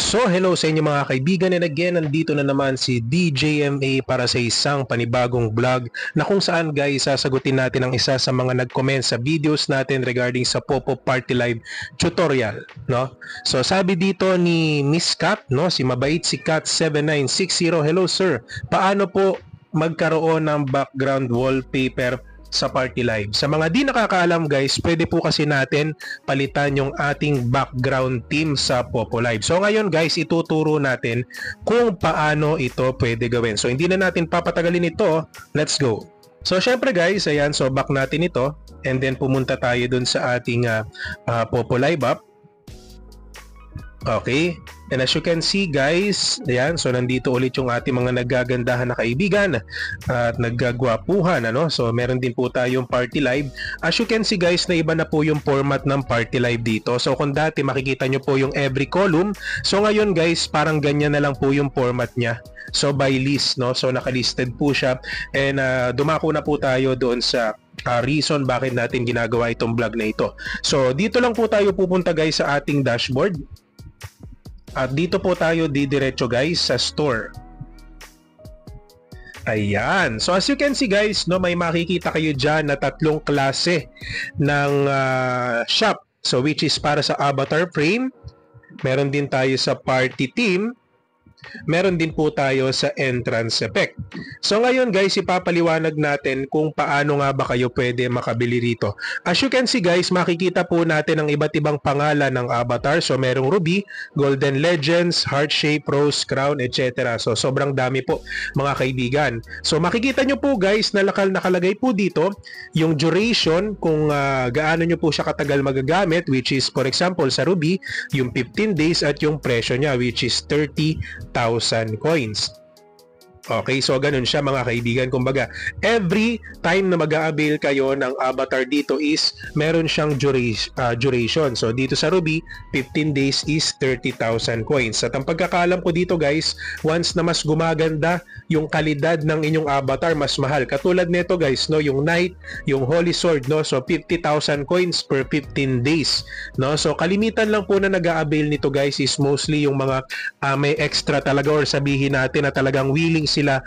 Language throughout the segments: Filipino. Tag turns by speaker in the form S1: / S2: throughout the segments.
S1: So hello sa inyo mga kaibigan, and again nandito na naman si DJMA para sa isang panibagong vlog na kung saan guys sasagutin natin ang isa sa mga nag-comment sa videos natin regarding sa Popo Party Live tutorial, no? So sabi dito ni Miss Kat, no, si mabait si Kat 7960, hello sir, paano po magkaroon ng background wallpaper sa Party Live? Sa mga di nakakaalam guys, pwede po kasi natin palitan yung ating background theme sa Popo Live. So ngayon guys, ituturo natin kung paano ito pwede gawin. So hindi na natin papatagalin ito, let's go. So syempre guys, ayan, so back natin ito and then pumunta tayo dun sa ating Popo Live app. Okay, and as you can see guys, ayan, so nandito ulit yung ating mga nagagandahan na kaibigan at naggagwapuhan, ano? So meron din po tayong Party Live. As you can see guys, na iba na po yung format ng Party Live dito. So kung dati makikita nyo po yung every column, so ngayon guys, parang ganyan na lang po yung format niya. So by list, no? So nakalisted po siya, and dumako na po tayo doon sa reason bakit natin ginagawa itong vlog na ito. So dito lang po tayo pupunta guys sa ating dashboard. At dito po tayo didiretso guys sa store. Ayan. So as you can see guys, no, may makikita kayo dyan na tatlong klase ng shop. So which is para sa avatar frame. Meron din tayo sa party theme. Meron din po tayo sa entrance effect. So ngayon guys, ipapaliwanag natin kung paano nga ba kayo pwede makabili rito. As you can see guys, makikita po natin ang iba't ibang pangalan ng avatar. So merong Ruby, Golden Legends, Heart Shape, Rose, Crown, etc. So sobrang dami po mga kaibigan. So makikita nyo po guys na nakalagay po dito yung duration kung gaano nyo po siya katagal magagamit, which is for example sa Ruby, yung 15 days at yung presyo niya which is 30,000 coins. Okay, so ganun siya mga kaibigan. Kumbaga, every time na mag-a-avail kayo ng avatar dito is meron siyang duration. So dito sa Ruby, 15 days is 30,000 coins. At ang pagkakalam ko dito guys, once na mas gumaganda yung kalidad ng inyong avatar, mas mahal. Katulad nito guys, no, yung Knight, yung Holy Sword, no, so 50,000 coins per 15 days. No, so kalimitan lang po na nag-a-avail nito guys is mostly yung mga may extra talaga, or sabihin natin na talagang willing sila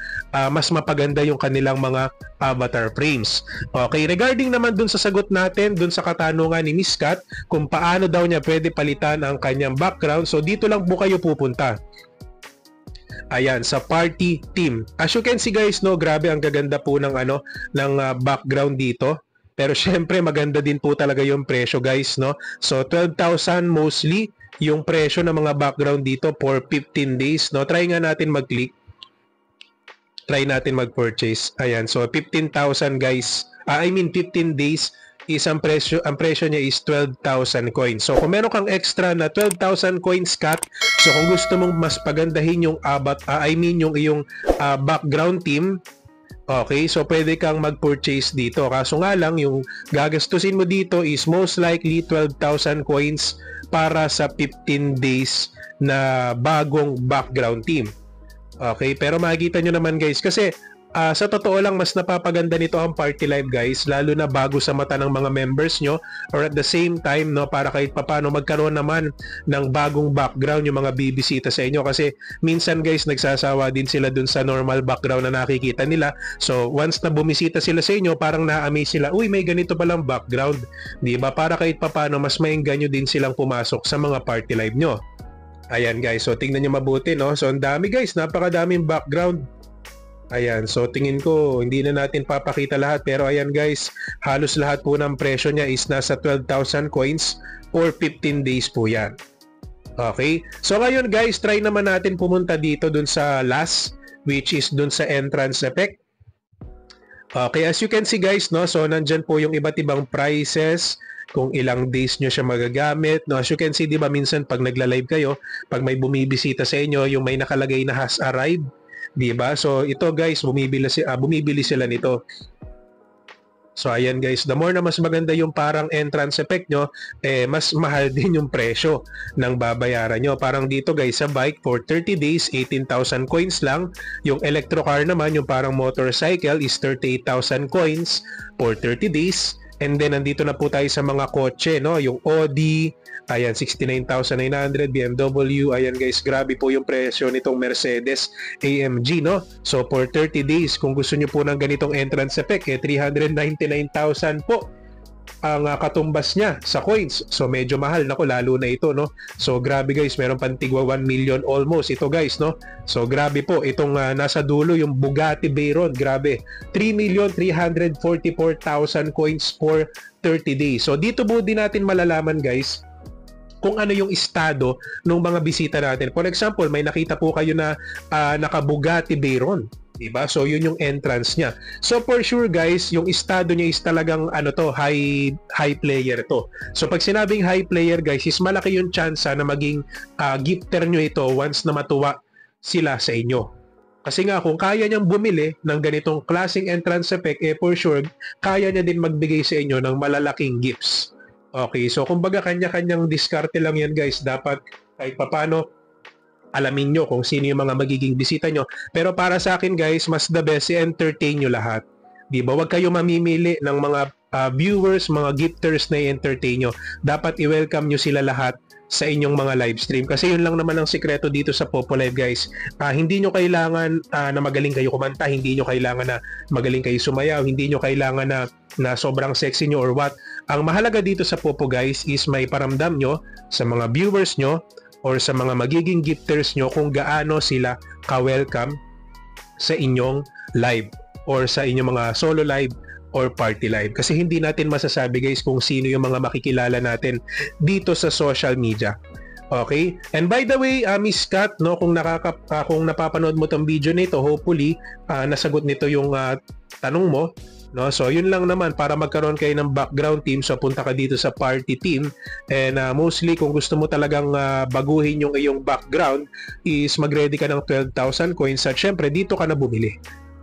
S1: mas mapaganda yung kanilang mga avatar frames. Okay, regarding naman dun sa sagot natin, dun sa katanungan ni Miss Kat, kung paano daw niya pwede palitan ang kanyang background, so dito lang po kayo pupunta. Ayan, sa party theme. As you can see guys, no, grabe ang gaganda po ng background dito. Pero syempre maganda din po talaga yung presyo guys, no. So 12,000 mostly yung presyo ng mga background dito for 15 days, no. Try nga natin mag-click. Try natin mag-purchase. Ayan, so 15,000 guys. 15 days is ang presyo niya is 12,000 coins. So kung meron kang extra na 12,000 coins cut, so kung gusto mong mas pagandahin yung yung iyong background theme, okay, so pwede kang mag-purchase dito. Kaso nga lang, yung gagastusin mo dito is most likely 12,000 coins para sa 15 days na bagong background theme. Okay, pero makikita nyo naman guys, kasi sa totoo lang mas napapaganda nito ang Party Live guys, lalo na bago sa mata ng mga members nyo, or at the same time, no, para kahit papano magkaroon naman ng bagong background yung mga bibisita sa inyo, kasi minsan guys nagsasawa din sila dun sa normal background na nakikita nila. So once na bumisita sila sa inyo, parang na-amaze sila, uy, may ganito palang background, di ba? Para kahit papano mas maengganyo din silang pumasok sa mga Party Live nyo. Ayan guys, so tingnan nyo mabuti, no? So ang dami guys, napakadaming background. Ayan, so tingin ko hindi na natin papakita lahat, pero ayan guys, halos lahat po ng presyo niya is nasa 12,000 coins or 15 days po yan. Okay, so ngayon guys, try naman natin pumunta dito dun sa last, which is dun sa entrance effect. Okay, as you can see guys, no, so nandyan po yung iba't ibang prices, kung ilang days nyo siya magagamit, no. As you can see, di ba, minsan pag nagla-live kayo, pag may bumibisita sa inyo, yung may nakalagay na has arrived, di ba? So ito guys, bumibili sila nito. So ayan guys, the more na mas maganda yung parang entrance effect nyo, mas mahal din yung presyo ng babayaran nyo. Parang dito guys, sa bike for 30 days, 18,000 coins lang. Yung electro car naman, yung parang motorcycle is 38,000 coins for 30 days. And then nandito na po tayo sa mga kotse, no? Yung Audi, ayan 69,900, BMW, ayan guys, grabe po yung presyo nitong Mercedes AMG, no? So for 30 days, kung gusto niyo po ng ganitong entrance effect, 399,000 po ang katumbas niya sa coins. So medyo mahal, nako, lalo na ito, no? So grabe guys, meron pang tigwa 1 million almost ito guys, no? So grabe po itong nasa dulo, yung Bugatti Veyron, grabe, 3,344,000 coins for 30 days. So dito po din natin malalaman guys kung ano yung estado ng mga bisita natin. For example, may nakita po kayo na naka Bugatti Veyron, diba? So yun yung entrance niya. So for sure guys, yung estado niya is talagang high player to. So pag sinabing high player guys, is malaki yung chance na maging gifter nyo ito once na matuwa sila sa inyo. Kasi nga kung kaya niyang bumili ng ganitong klaseng entrance effect, for sure kaya niya din magbigay sa inyo ng malalaking gifts. Okay, so kumbaga kanya-kanyang diskarte lang yan guys. Dapat kahit papano alamin nyo kung sino yung mga magiging bisita nyo. Pero para sa akin guys, mas the best i-entertain nyo lahat. Diba? Huwag kayo mamimili ng mga viewers, mga gifters na i-entertain nyo. Dapat i-welcome nyo sila lahat sa inyong mga live stream. Kasi yun lang naman ang sikreto dito sa Popo Live guys. Hindi nyo kailangan na magaling kayo kumanta, hindi nyo kailangan na magaling kayo sumayaw, hindi nyo kailangan na sobrang sexy nyo or what. Ang mahalaga dito sa Popo guys is may paramdam nyo sa mga viewers nyo or sa mga magiging gifters nyo kung gaano sila ka-welcome sa inyong live or sa inyong mga solo live or party live. Kasi hindi natin masasabi guys kung sino yung mga makikilala natin dito sa social media. Okay? And by the way, Miss Kat, no, kung napapanood mo tong video nito, hopefully nasagot nito yung tanong mo. No? So yun lang naman, para magkaroon kayo ng background team, so punta ka dito sa party team. And mostly kung gusto mo talagang baguhin yung iyong background, is mag-ready ka ng 12,000 coins at syempre dito ka na bumili.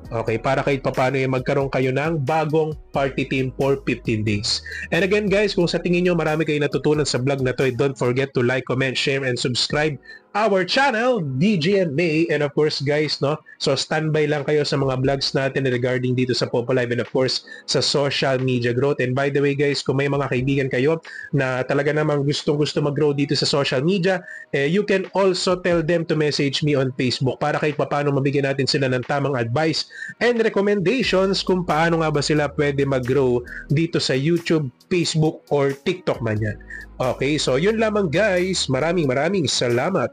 S1: Okay, para kahit papano magkaroon kayo ng bagong party team for 15 days. And again guys, kung sa tingin nyo marami kayo natutunan sa vlog na to, don't forget to like, comment, share, and subscribe our channel, DJ and May. And of course guys, no, so standby lang kayo sa mga vlogs natin regarding dito sa Popo Live and of course sa social media growth. And by the way guys, kung may mga kaibigan kayo na talaga namang gustong-gusto mag-grow dito sa social media, you can also tell them to message me on Facebook para kahit paano mabigyan natin sila ng tamang advice and recommendations kung paano nga ba sila pwede mag-grow dito sa YouTube, Facebook, or TikTok man yan. Okay, so yun lamang guys. Maraming salamat.